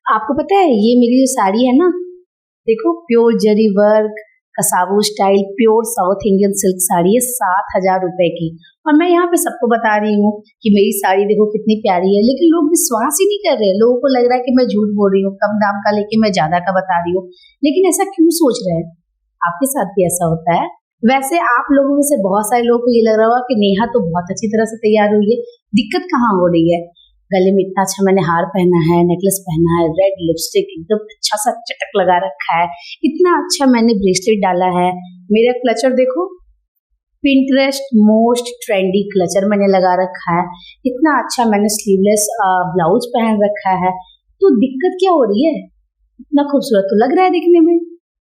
आपको पता है ये मेरी जो साड़ी है ना, देखो pure zari work kasavu style pure south Indian silk sari है 7,000 रुपए की। और मैं यहाँ पे सबको बता रही हूँ कि मेरी साड़ी देखो कितनी प्यारी है, लेकिन लोग विश्वास ही नहीं कर रहे। लोगों को लग रहा है कि मैं झूठ बोल रही हूँ, कम दाम का लेके मैं ज्यादा का बता रही हूँ। लेकिन ऐसा क्यों सोच रहे हैं? आपके साथ भी ऐसा होता है? वैसे आप लोगों में से बहुत सारे लोगों को ये लग रहा होगा कि नेहा तो बहुत अच्छी तरह से तैयार हुई है, दिक्कत कहाँ हो रही है? गले में इतना अच्छा मैंने हार पहना है, नेकलेस पहना है, रेड लिपस्टिक एकदम अच्छा सा चटक लगा रखा है, इतना अच्छा मैंने ब्रेसलेट डाला है। मेरा क्लचर देखो, पिंटरेस्ट मोस्ट ट्रेंडी क्लचर मैंने लगा रखा है, इतना अच्छा मैंने स्लीवलेस ब्लाउज पहन रखा है। तो दिक्कत क्या हो रही है? इतना खूबसूरत तो लग रहा है दिखने में?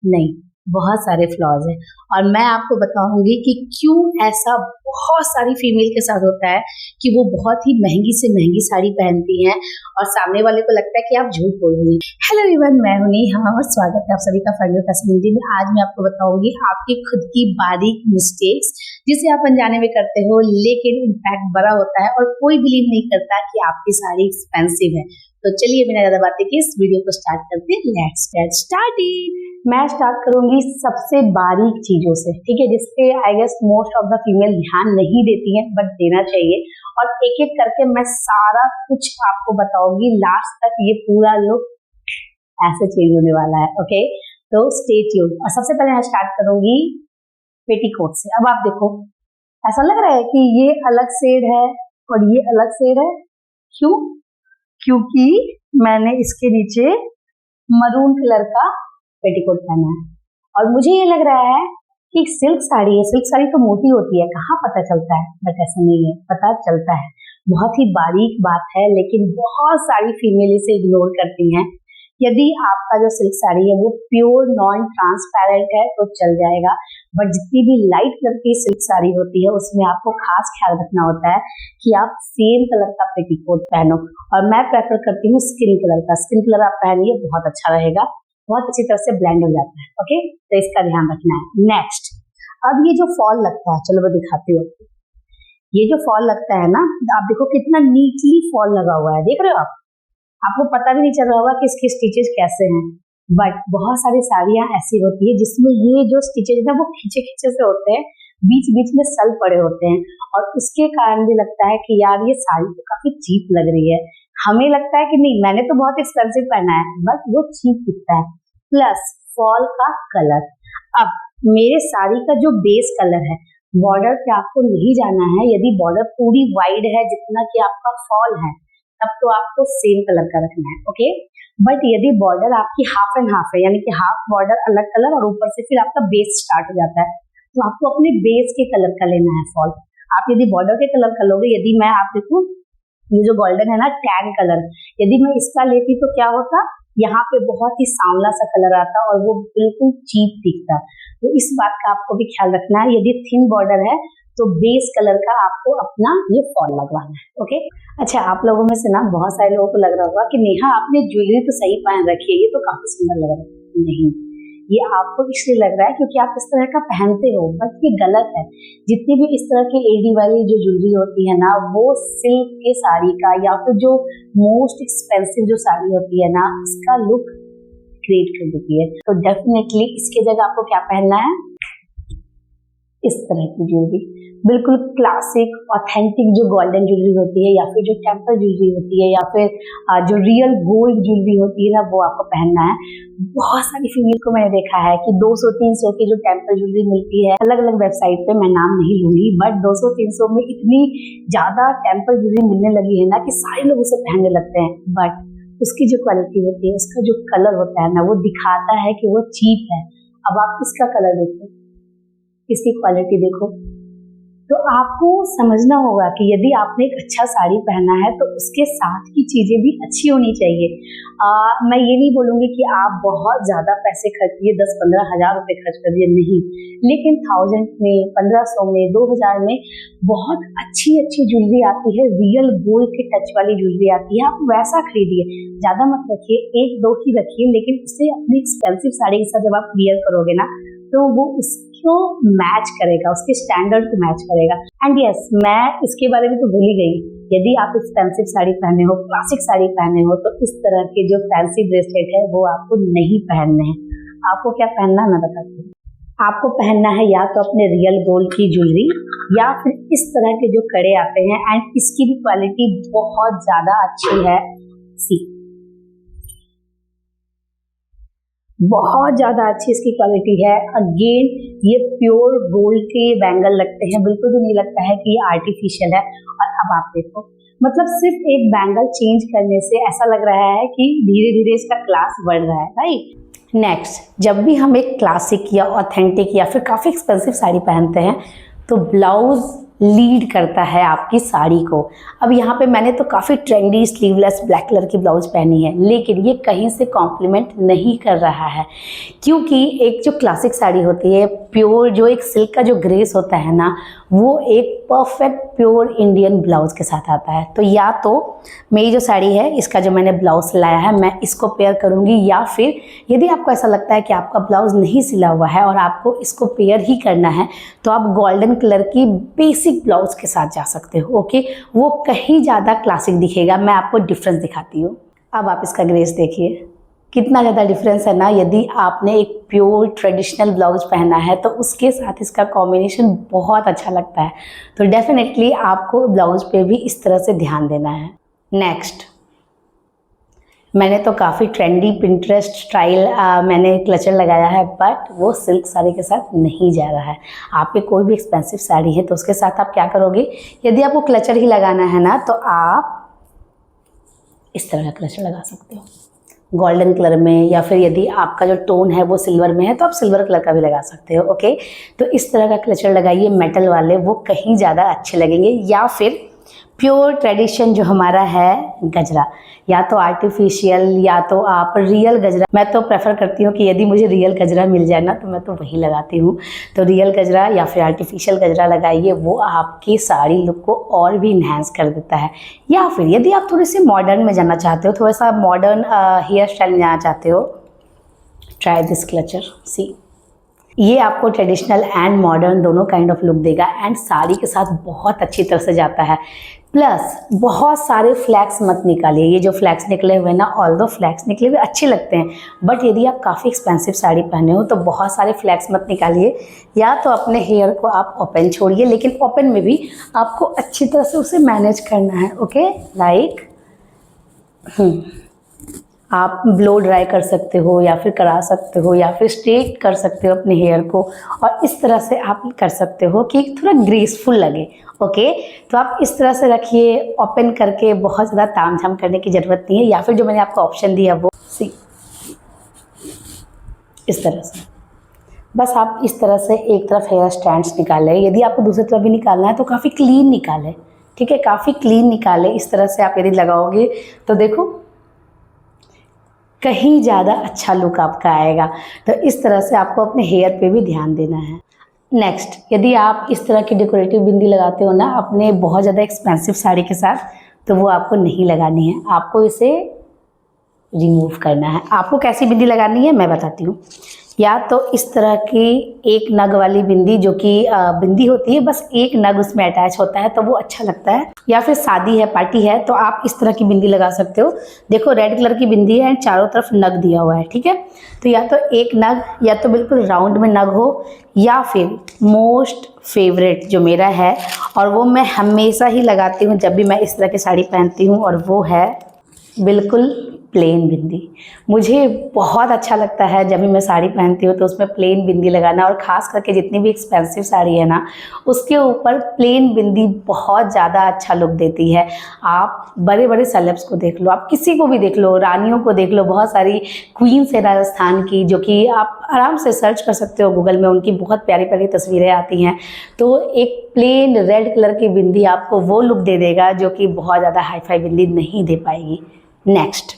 नहीं, बहुत सारे फ्लॉज हैं और मैं आपको बताऊंगी कि क्यों ऐसा बहुत सारी फीमेल के साथ होता है कि वो बहुत ही महंगी से महंगी साड़ी पहनती हैं और सामने वाले को लगता है कि आप झूठ बोल रही हैं। हेलो एवरीवन, मैं हूं नेहा और स्वागत है आप सभी का फैमिली फैशन हिंदी में। आज मैं आपको बताऊंगी आपकी खुद की बारीक मिस्टेक्स जिसे आप अनजाने में करते हो लेकिन इम्पैक्ट बड़ा होता है और कोई बिलीव नहीं करता कि आपकी साड़ी एक्सपेंसिव है। तो चलिए बिना ज्यादा बातें किए इस वीडियो को स्टार्ट करते हैं। Let's get started. मैं स्टार्ट करूंगी सबसे बारीक चीजों से, ठीक है, जिसपे I guess most of the female ध्यान नहीं देती हैं बट देना चाहिए। और एक एक करके मैं सारा कुछ आपको बताऊंगी, लास्ट तक ये पूरा लुक ऐसे चेंज होने वाला है। ओके, तो स्टे ट्यून्ड। और सबसे पहले मैं स्टार्ट करूंगी पेटीकोट से। अब आप देखो, ऐसा लग रहा है कि ये अलग शेड है और ये अलग शेड है। क्यों? क्योंकि मैंने इसके नीचे मरून कलर का पेटीकोट पहना है और मुझे ये लग रहा है कि सिल्क साड़ी है। सिल्क साड़ी तो मोटी होती है, कहाँ पता चलता है, बट ऐसा नहीं है, पता चलता है। बहुत ही बारीक बात है लेकिन बहुत सारी फीमेल इसे इग्नोर करती हैं। यदि आपका जो सिल्क साड़ी है वो प्योर नॉन ट्रांसपेरेंट है तो चल जाएगा, बट जितनी भी लाइट कलर की सिल्क साड़ी होती है उसमें आपको खास ख्याल रखना होता है कि आप सेम कलर का पेटीकोट पहनो। और मैं प्रेफर करती हूँ स्किन कलर का। स्किन कलर आप पहनिए, बहुत अच्छा रहेगा, बहुत अच्छी तरह से ब्लेंड हो जाता है। ओके, तो इसका ध्यान रखना है। नेक्स्ट, अब ये जो फॉल लगता है, चलो मैं दिखाती हूँ। ये जो फॉल लगता है ना, आप देखो कितना नीटली फॉल लगा हुआ है, देख रहे हो आप? आपको पता भी नहीं चल रहा होगा कि इसके स्टिचेस कैसे हैं। बट बहुत सारी साड़ियां ऐसी होती है जिसमें ये जो स्टिचेस है वो खींचे खींचे से होते हैं, बीच बीच में सल पड़े होते हैं और उसके कारण भी लगता है कि यार ये साड़ी तो काफी चीप लग रही है। हमें लगता है कि नहीं, मैंने तो बहुत एक्सपेंसिव पहना है, बट वो चीप दिखता है। प्लस फॉल का कलर। अब मेरे साड़ी का जो बेस कलर है, बॉर्डर पे आपको नहीं जाना है। यदि बॉर्डर पूरी वाइड है जितना कि आपका फॉल है तब तो आपको सेम कलर का रखना है। ओके, बट यदि बॉर्डर आपकी हाफ एंड हाफ है, यानी कि हाफ बॉर्डर अलग कलर और ऊपर से फिर आपका बेस स्टार्ट हो जाता है, तो आपको अपने बेस के कलर का लेना है फॉल। आप यदि बॉर्डर के कलर का लोगे, यदि मैं आप देखूं ये जो गोल्डन है ना टैन कलर, यदि मैं इसका लेती तो क्या होता, यहाँ पे बहुत ही सांवला सा कलर आता और वो बिल्कुल चीप दिखता। तो इस बात का आपको भी ख्याल रखना है। यदि थिन बॉर्डर है तो बेस कलर का आपको अपना ये फॉल लगवाना है। ओके, अच्छा, आप लोगों में से ना बहुत सारे लोगों को लग रहा होगा कि नेहा आपने ज्वेलरी तो सही पहन रखी है, ये तो काफी सुंदर लग रहा है। नहीं, ये आपको इसलिए लग रहा है क्योंकि आप इस तरह का पहनते हो, बट ये गलत है। जितनी भी इस तरह की एडी वाली जो ज्वेलरी होती है ना, वो सिल्क के साड़ी का या फिर जो मोस्ट एक्सपेंसिव जो साड़ी होती है ना, इसका लुक क्रिएट कर देती है। तो डेफिनेटली इसके जगह आपको क्या पहनना है, इस तरह की ज्वेलरी, बिल्कुल क्लासिक ऑथेंटिक जो गोल्डन ज्वेलरी होती है या फिर जो टेम्पल ज्वेलरी होती है या फिर जो रियल गोल्ड ज्वेलरी होती है ना, वो आपको पहनना है। बहुत सारी फीमेल को मैंने देखा है कि 200-300 की जो टेम्पल ज्वेलरी मिलती है अलग अलग वेबसाइट पे, मैं नाम नहीं लूंगी, बट 200-300 में इतनी ज्यादा टेम्पल ज्वेलरी मिलने लगी है ना कि सारे लोग उसे पहनने लगते हैं। बट उसकी जो क्वालिटी होती है, उसका जो कलर होता है ना, वो दिखाता है कि वो चीप है। अब आप इसका कलर देखो, इसकी क्वालिटी देखो, तो आपको समझना होगा कि यदि आपने एक अच्छा साड़ी पहना है तो उसके साथ की चीजें भी अच्छी होनी चाहिए। मैं ये नहीं बोलूंगी कि आप बहुत ज्यादा पैसे खर्चिए, 10-15 हजार रुपए खर्च करिए, नहीं, लेकिन 1000 में, 1500 में, 2000 में बहुत अच्छी अच्छी ज्वेलरी आती है, रियल गोल्ड के टच वाली ज्वेलरी आती है। आप वैसा खरीदिए, ज्यादा मत रखिए, 1-2 ही रखिए, लेकिन उसे अपनी एक्सपेंसिव साड़ी के साथ जब आप वियर करोगे ना तो वो उसको मैच करेगा, उसके स्टैंडर्ड को मैच करेगा। एंड यस, मैं इसके बारे में तो भूल ही गई, यदि आप एक्सपेंसिव साड़ी पहने हो, क्लासिक साड़ी पहने हो, तो इस तरह के जो फैंसी ब्रेसलेट है वो आपको नहीं पहनने हैं। आपको क्या पहनना है मैं बताती हूँ। आपको पहनना है या तो अपने रियल गोल्ड की ज्वेलरी या फिर इस तरह के जो कड़े आते हैं, एंड इसकी भी क्वालिटी बहुत ज्यादा अच्छी है। सी, बहुत ज्यादा अच्छी इसकी क्वालिटी है। अगेन ये प्योर गोल्ड के बैंगल लगते हैं, बिल्कुल भी नहीं लगता है कि ये आर्टिफिशियल है। और अब आप देखो, मतलब सिर्फ एक बैंगल चेंज करने से ऐसा लग रहा है कि धीरे धीरे इसका क्लास बढ़ रहा है, राइट। नेक्स्ट, जब भी हम एक क्लासिक या ऑथेंटिक या फिर काफ़ी एक्सपेंसिव साड़ी पहनते हैं तो ब्लाउज लीड करता है आपकी साड़ी को। अब यहाँ पे मैंने तो काफ़ी ट्रेंडी स्लीवलेस ब्लैक कलर की ब्लाउज पहनी है, लेकिन ये कहीं से कॉम्प्लीमेंट नहीं कर रहा है, क्योंकि एक जो क्लासिक साड़ी होती है, प्योर जो एक सिल्क का जो ग्रेस होता है ना, वो एक परफेक्ट प्योर इंडियन ब्लाउज के साथ आता है। तो या तो मेरी जो साड़ी है इसका जो मैंने ब्लाउज सिलाया है मैं इसको पेयर करूँगी, या फिर यदि आपको ऐसा लगता है कि आपका ब्लाउज नहीं सिला हुआ है और आपको इसको पेयर ही करना है तो आप गोल्डन कलर की बेसिक ब्लाउज के साथ जा सकते हो। ओके, वो कहीं ज़्यादा क्लासिक दिखेगा। मैं आपको डिफरेंस दिखाती हूँ। अब आप इसका ग्रेस देखिए, कितना ज़्यादा डिफरेंस है ना। यदि आपने एक प्योर ट्रेडिशनल ब्लाउज पहना है तो उसके साथ इसका कॉम्बिनेशन बहुत अच्छा लगता है। तो डेफिनेटली आपको ब्लाउज पे भी इस तरह से ध्यान देना है। नेक्स्ट, मैंने तो काफ़ी ट्रेंडी पिंटरेस्ट स्टाइल मैंने क्लचर लगाया है, बट वो सिल्क साड़ी के साथ नहीं जा रहा है। आपकी कोई भी एक्सपेंसिव साड़ी है तो उसके साथ आप क्या करोगे, यदि आपको क्लचर ही लगाना है ना तो आप इस तरह का क्लचर लगा सकते हो गोल्डन कलर में, या फिर यदि आपका जो टोन है वो सिल्वर में है तो आप सिल्वर कलर का भी लगा सकते हो। ओके, तो इस तरह का क्लचर लगाइए मेटल वाले, वो कहीं ज़्यादा अच्छे लगेंगे। या फिर प्योर ट्रेडिशन जो हमारा है गजरा, या तो आर्टिफिशियल या तो आप रियल गजरा। मैं तो प्रेफर करती हूँ कि यदि मुझे रियल गजरा मिल जाए ना तो मैं तो वही लगाती हूँ। तो रियल गजरा या फिर आर्टिफिशियल गजरा लगाइए, वो आपकी साड़ी लुक को और भी इन्हेंस कर देता है। या फिर यदि आप थोड़ी सी मॉडर्न में जाना चाहते हो, थोड़ा सा मॉडर्न हेयर स्टाइल में जाना चाहते हो, ट्राई दिस क्लचर। सी, ये आपको ट्रेडिशनल एंड मॉडर्न दोनों काइंड ऑफ लुक देगा, एंड साड़ी के साथ बहुत अच्छी तरह से जाता है। प्लस बहुत सारे फ्लैक्स मत निकालिए। ये जो फ्लैक्स निकले हुए ना, ऑल्दो फ्लैक्स निकले हुए अच्छे लगते हैं, बट यदि आप काफ़ी एक्सपेंसिव साड़ी पहने हो तो बहुत सारे फ्लैक्स मत निकालिए। या तो अपने हेयर को आप ओपन छोड़िए, लेकिन ओपन में भी आपको अच्छी तरह से उसे मैनेज करना है। ओके, लाइक आप ब्लो ड्राई कर सकते हो या फिर करा सकते हो या फिर स्ट्रेट कर सकते हो अपने हेयर को, और इस तरह से आप कर सकते हो कि थोड़ा ग्रेसफुल लगे। ओके, तो आप इस तरह से रखिए ओपन करके, बहुत ज़्यादा ताम झाम करने की ज़रूरत नहीं है। या फिर जो मैंने आपको ऑप्शन दिया वो सी, इस तरह से बस आप इस तरह से एक तरफ हेयर स्टैंड्स निकालें। यदि आपको दूसरी तरफ भी निकालना है तो काफ़ी क्लीन निकालें, ठीक है, काफ़ी क्लीन निकालें। इस तरह से आप यदि लगाओगे तो देखो कहीं ज़्यादा अच्छा लुक आपका आएगा। तो इस तरह से आपको अपने हेयर पे भी ध्यान देना है। नेक्स्ट, यदि आप इस तरह की डेकोरेटिव बिंदी लगाते हो ना अपने बहुत ज़्यादा एक्सपेंसिव साड़ी के साथ, तो वो आपको नहीं लगानी है, आपको इसे रिमूव करना है। आपको कैसी बिंदी लगानी है मैं बताती हूँ। या तो इस तरह की एक नग वाली बिंदी, जो कि बिंदी होती है बस एक नग उसमें अटैच होता है, तो वो अच्छा लगता है। या फिर शादी है, पार्टी है, तो आप इस तरह की बिंदी लगा सकते हो। देखो रेड कलर की बिंदी है, चारों तरफ नग दिया हुआ है, ठीक है। तो या तो एक नग, या तो बिल्कुल राउंड में नग हो, या फिर मोस्ट फेवरेट जो मेरा है और वो मैं हमेशा ही लगाती हूँ जब भी मैं इस तरह की साड़ी पहनती हूँ, और वो है बिल्कुल प्लेन बिंदी। मुझे बहुत अच्छा लगता है जब भी मैं साड़ी पहनती हूँ तो उसमें प्लेन बिंदी लगाना, और ख़ास करके जितनी भी एक्सपेंसिव साड़ी है ना उसके ऊपर प्लेन बिंदी बहुत ज़्यादा अच्छा लुक देती है। आप बड़े बड़े सेलेब्स को देख लो, आप किसी को भी देख लो, रानियों को देख लो, बहुत सारी क्वींस है राजस्थान की, जो कि आप आराम से सर्च कर सकते हो गूगल में, उनकी बहुत प्यारी प्यारी तस्वीरें आती हैं। तो एक प्लेन रेड कलर की बिंदी आपको वो लुक दे देगा जो कि बहुत ज़्यादा हाई फाई बिंदी नहीं दे पाएगी। नेक्स्ट,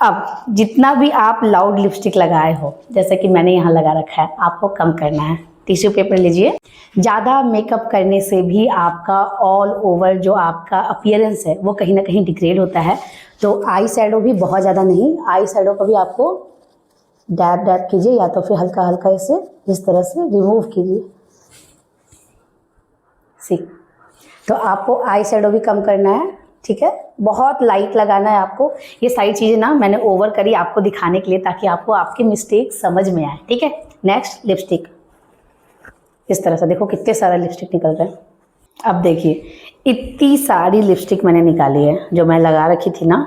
अब जितना भी आप लाउड लिपस्टिक लगाए हो, जैसे कि मैंने यहाँ लगा रखा है, आपको कम करना है। टिश्यू पेपर लीजिए। ज़्यादा मेकअप करने से भी आपका ऑल ओवर जो आपका अपीयरेंस है वो कहीं ना कहीं डिग्रेड होता है। तो आई शैडो भी बहुत ज़्यादा नहीं, आई शैडो को भी आपको डैब डैब कीजिए या तो फिर हल्का हल्का इसे इस तरह से रिमूव कीजिए। सी, तो आपको आई शेडो भी कम करना है, ठीक है, बहुत लाइट लगाना है आपको। ये सारी चीज़ें ना मैंने ओवर करी आपको दिखाने के लिए, ताकि आपको आपकी मिस्टेक समझ में आए, ठीक है। नेक्स्ट लिपस्टिक, इस तरह से देखो कितने सारे लिपस्टिक निकल रहे हैं। अब देखिए इतनी सारी लिपस्टिक मैंने निकाली है, जो मैं लगा रखी थी ना,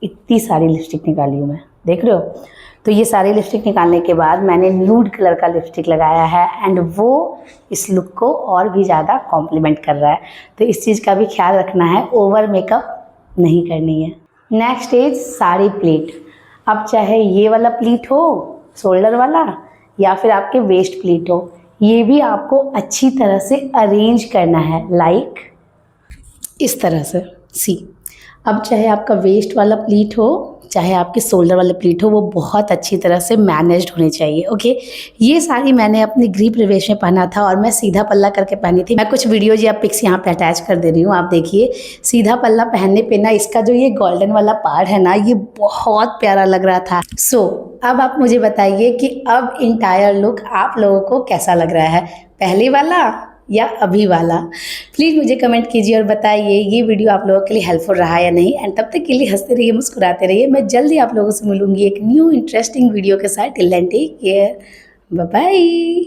इतनी सारी लिपस्टिक निकाली हूँ मैं, देख रहे हो। तो ये सारी लिपस्टिक निकालने के बाद मैंने न्यूड कलर का लिपस्टिक लगाया है, एंड वो इस लुक को और भी ज़्यादा कॉम्प्लीमेंट कर रहा है। तो इस चीज़ का भी ख्याल रखना है, ओवर मेकअप नहीं करनी है। Next is sari pleat. अब चाहे ये वाला प्लीट हो शोल्डर वाला, या फिर आपके वेस्ट प्लीट हो, ये भी आपको अच्छी तरह से अरेंज करना है, लाइक इस तरह से। सी, अब चाहे आपका वेस्ट वाला प्लीट हो चाहे आपके शोल्डर वाले प्लीट हो, वो बहुत अच्छी तरह से मैनेज्ड होने चाहिए। ओके, ये साड़ी मैंने अपने गृह प्रवेश में पहना था और मैं सीधा पल्ला करके पहनी थी। मैं कुछ वीडियोज या पिक्स यहाँ पे अटैच कर दे रही हूँ, आप देखिए। सीधा पल्ला पहनने पे ना इसका जो ये गोल्डन वाला पार्ट है ना, ये बहुत प्यारा लग रहा था। सो अब आप मुझे बताइए कि अब इंटायर लुक आप लोगों को कैसा लग रहा है, पहले वाला या अभी वाला। प्लीज़ मुझे कमेंट कीजिए और बताइए ये वीडियो आप लोगों के लिए हेल्पफुल रहा या नहीं। एंड तब तक के लिए हंसते रहिए, मुस्कुराते रहिए। मैं जल्दी आप लोगों से मिलूंगी एक न्यू इंटरेस्टिंग वीडियो के साथ। Till then take care, bye bye.